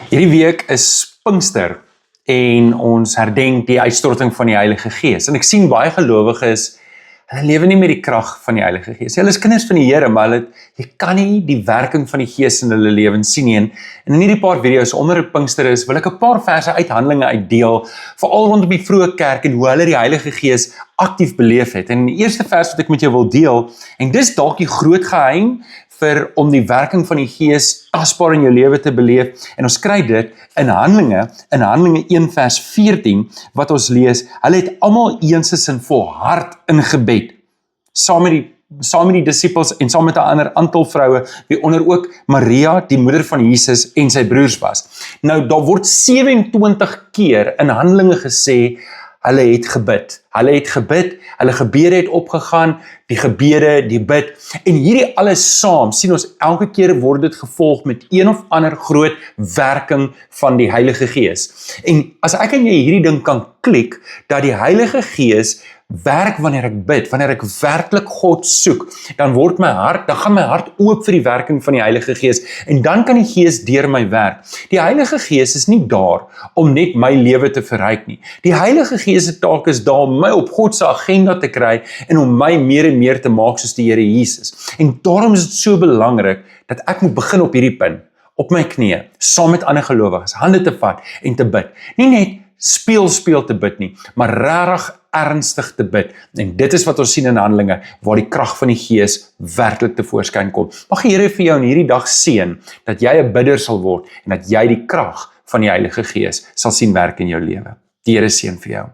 Hierdie week is Pinkster en ons herdenk die uitstorting van die Heilige Gees. En ek sien baie gelowiges, hulle lewe nie met die krag van die Heilige Gees. Hulle is kinders van die Here, maar jy kan nie die werking van die Gees in hulle lewens sien nie. En in hierdie paar video's onder Pinkster wil ek 'n paar verse uit Handelinge uitdeel, veral rondom die vroeë kerk en hoe hulle die Heilige Gees aktief beleef het. En die eerste vers wat ek met jou wil deel, en dis dalk die groot geheim om die werking van die Gees tasbaar in jou lewe te beleef. En ons kry dit in Handelinge 1 vers 14, wat ons lees, hulle het almal eensins en volhard in gebed, saam met die disippels en saam met 'n ander aantal vroue, wie onder ook Maria, die moeder van Jesus en sy broers was. Nou, daar word 27 keer in Handelinge gesê, hulle het gebid, hulle gebede het opgegaan, die gebede, die bid, en hierdie alles saam, sien ons elke keer word dit gevolg met een of ander groot werking van die Heilige Gees. En as ek en jy hierdie ding kan klik, dat die Heilige Gees werk wanneer ek bid, wanneer ek werklik God soek, dan gaan my hart oop vir die werking van die Heilige Gees, en dan kan die Gees deur my werk. Die Heilige Gees is nie daar om net my lewe te verryk nie. Die Heilige Gees se taak is daar om my op God se agenda te kry, en om my meer en meer te maak soos die Here Jesus. En daarom is dit so belangrik, dat ek moet begin op hierdie punt, op my knieë, saam met ander gelowiges, hande te vat en te bid. Nie net speel te bid nie, maar regtig ernstig te bid. En dit is wat ons sien in Handelinge, waar die krag van die Gees werklik tevoorskyn kom. Mag die Here vir jou in hierdie dag seën, dat jy 'n bidder sal word, en dat jy die krag van die Heilige Gees sal sien werk in jou lewe. Die Here seën vir jou.